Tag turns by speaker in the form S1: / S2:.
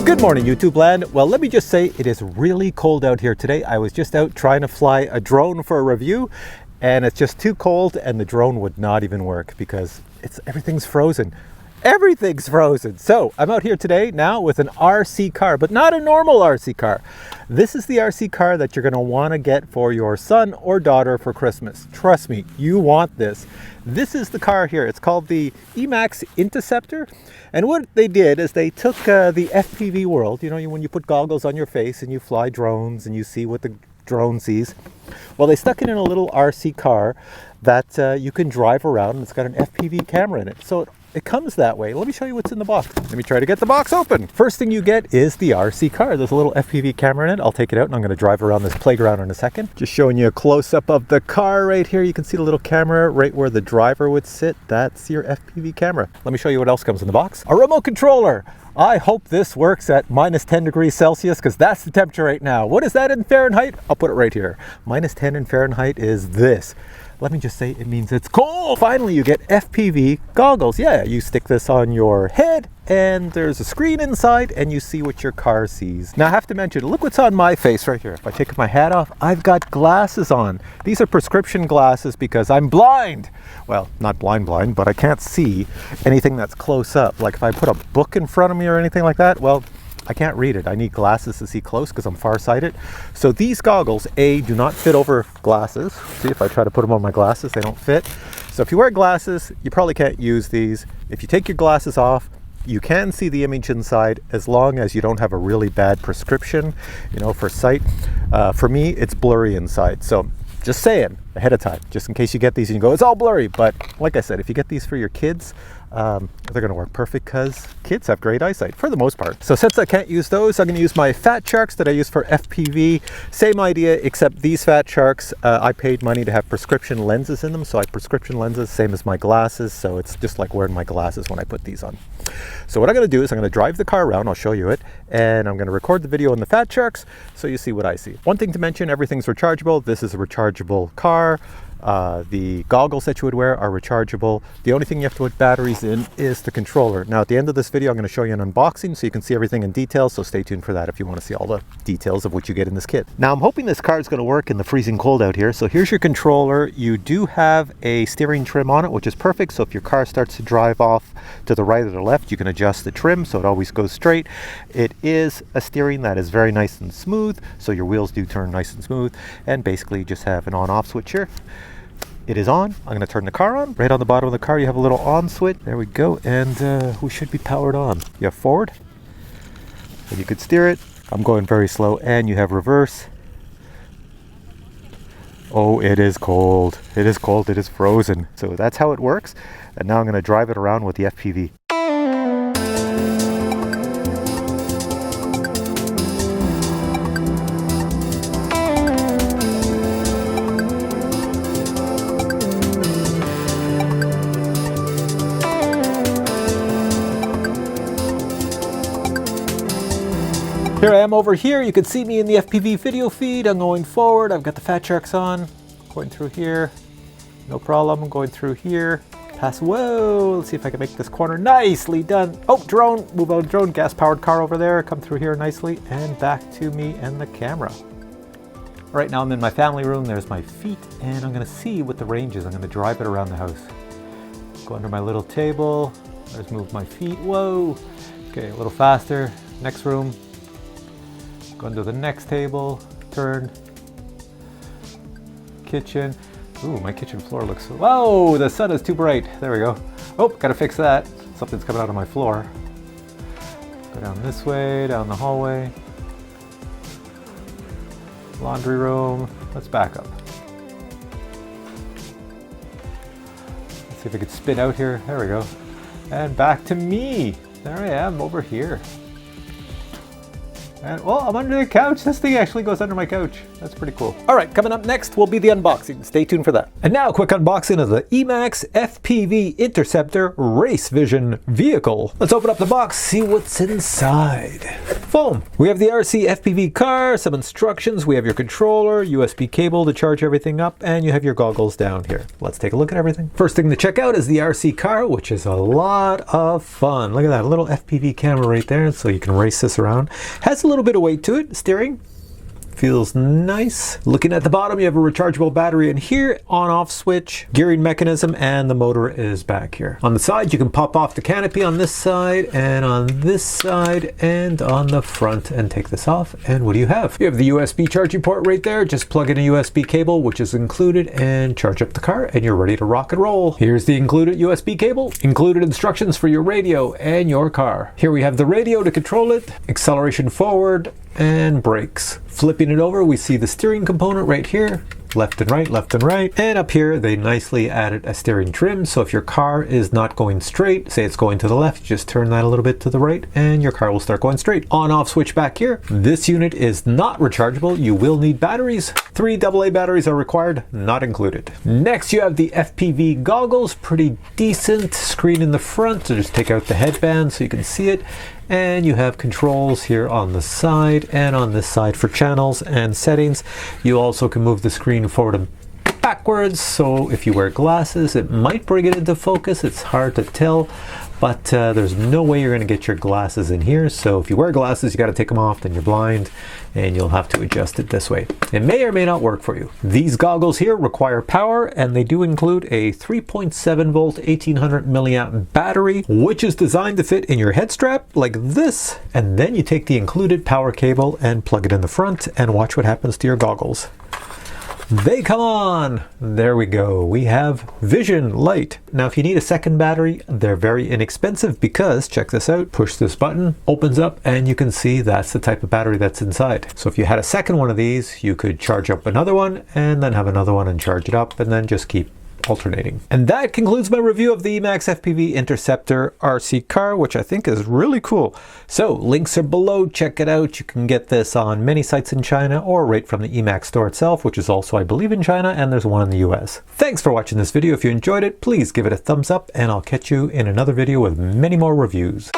S1: Good morning, YouTube land. Well, let me just say it is really cold out here today. I was just out trying to fly a drone for a review, and it's just too cold, and the drone would not even work because everything's frozen. Everything's frozen. So I'm out here today now with an RC car, but not a normal RC car. This is the RC car that you're going to want to get for your son or daughter for Christmas. Trust me, you want this. This is the car here. It's called the EMAX Interceptor. And what they did is they took the FPV world, you know, when you put goggles on your face and you fly drones and you see what the drone sees. Well, they stuck it in a little RC car that you can drive around, and it's got an FPV camera in it. So it comes that way. Let me show you what's in the box. Let me try to get the box open. First thing you get is the RC car. There's a little FPV camera in it. I'll take it out and I'm going to drive around this playground in a second. Just showing you a close-up of the car right here. You can see the little camera right where the driver would sit. That's your FPV camera. Let me show you what else comes in the box. A remote controller. I hope this works at minus 10 degrees Celsius because that's the temperature right now. What is that in Fahrenheit? I'll put it right here. Minus 10 in Fahrenheit is this. Let me just say it means it's cold. Finally, you get FPV goggles. Yeah, you stick this on your head and there's a screen inside and you see what your car sees. Now I have to mention, look what's on my face right here. If I take my hat off, I've got glasses on. These are prescription glasses because I'm blind. Well, not blind, but I can't see anything that's close up. Like if I put a book in front of me or anything like that, well, I can't read it. I need glasses to see close because I'm farsighted. So these goggles, A, do not fit over glasses. See, if I try to put them on my glasses, they don't fit. So if you wear glasses, you probably can't use these. If you take your glasses off, you can see the image inside as long as you don't have a really bad prescription, you know, for sight. For me, it's blurry inside. So just saying ahead of time, just in case you get these and you go, it's all blurry. But like I said, if you get these for your kids, they're going to work perfect because kids have great eyesight for the most part. So since I can't use those, I'm going to use my Fat Sharks that I use for FPV. Same idea, except these Fat Sharks, I paid money to have prescription lenses in them. So I have prescription lenses, same as my glasses. So it's just like wearing my glasses when I put these on. So what I'm going to do is I'm going to drive the car around. I'll show you it. And I'm going to record the video on the Fat Sharks so you see what I see. One thing to mention, everything's rechargeable. This is a rechargeable car. The goggles that you would wear are rechargeable. The only thing you have to put batteries in is the controller. Now at the end of this video, I'm going to show you an unboxing so you can see everything in detail. So stay tuned for that if you want to see all the details of what you get in this kit. Now I'm hoping this car is going to work in the freezing cold out here. So here's your controller. You do have a steering trim on it, which is perfect. So if your car starts to drive off to the right or the left, you can adjust the trim so it always goes straight. It is a steering that is very nice and smooth. So your wheels do turn nice and smooth, and basically you just have an on-off switch here. It is on. I'm going to turn the car on. Right on the bottom of the car, you have a little on switch. There we go. And we should be powered on. You have forward. And you could steer it. I'm going very slow. And you have reverse. Oh, it is cold. It is cold. It is frozen. So that's how it works. And now I'm going to drive it around with the FPV. Here I am over here. You can see me in the FPV video feed. I'm going forward. I've got the Fat Sharks on. Going through here. No problem. I'm going through here. Pass. Whoa. Let's see if I can make this corner. Nicely done. Oh, drone. Move out drone. Gas powered car over there. Come through here nicely. And back to me and the camera. Right now I'm in my family room. There's my feet. And I'm going to see what the range is. I'm going to drive it around the house. Go under my little table. Let's move my feet. Whoa. Okay, a little faster. Next room. Go into the next table, turn, kitchen. Ooh, my kitchen floor looks, whoa, the sun is too bright. There we go. Oh, gotta fix that. Something's coming out of my floor. Go down this way, down the hallway. Laundry room, let's back up. Let's see if I could spin out here. There we go. And back to me. There I am over here. And, well, I'm under the couch. This thing actually goes under my couch. That's pretty cool. All right, coming up next will be the unboxing. Stay tuned for that. And now a quick unboxing of the EMAX FPV Interceptor Race Vision vehicle. Let's open up the box, see what's inside. Foam. We have the RC FPV car, some instructions. We have your controller, USB cable to charge everything up, and you have your goggles down here. Let's take a look at everything. First thing to check out is the RC car, which is a lot of fun. Look at that little FPV camera right there, so you can race this around. Has a little bit of weight to it. Steering feels nice. Looking at the bottom, you have a rechargeable battery in here, on-off switch, gearing mechanism, and the motor is back here. On the side, you can pop off the canopy on this side, and on this side, and on the front, and take this off. And what do you have? You have the USB charging port right there. Just plug in a USB cable, which is included, and charge up the car, and you're ready to rock and roll. Here's the included USB cable, included instructions for your radio and your car. Here we have the radio to control it, acceleration forward, and brakes. Flipping it over, we see the steering component right here, left and right, left and right. And up here, they nicely added a steering trim. So if your car is not going straight, say it's going to the left, just turn that a little bit to the right and your car will start going straight. On-off switch back here. This unit is not rechargeable. You will need batteries. 3 AA batteries are required, not included. Next, you have the FPV goggles. Pretty decent screen in the front. So just take out the headband so you can see it. And you have controls here on the side and on this side for channels and settings. You also can move the screen forward and backwards, so if you wear glasses, it might bring it into focus. It's hard to tell, but there's no way you're going to get your glasses in here. So if you wear glasses, you got to take them off, then you're blind, and you'll have to adjust it this way. It may or may not work for you. These goggles here require power, and they do include a 3.7 volt 1800 milliamp battery, which is designed to fit in your head strap like this. And then you take the included power cable and plug it in the front, and watch what happens to your goggles. They come on! There we go. We have Vision Light. Now if you need a second battery, they're very inexpensive because, check this out, push this button, opens up, and you can see that's the type of battery that's inside. So if you had a second one of these, you could charge up another one and then have another one and charge it up and then just keep alternating. And that concludes my review of the EMAX FPV Interceptor RC car, which I think is really cool. So links are below, check it out. You can get this on many sites in China or right from the EMAX store itself, which is also, I believe, in China, and there's one in the US. Thanks for watching this video. If you enjoyed it, please give it a thumbs up, and I'll catch you in another video with many more reviews.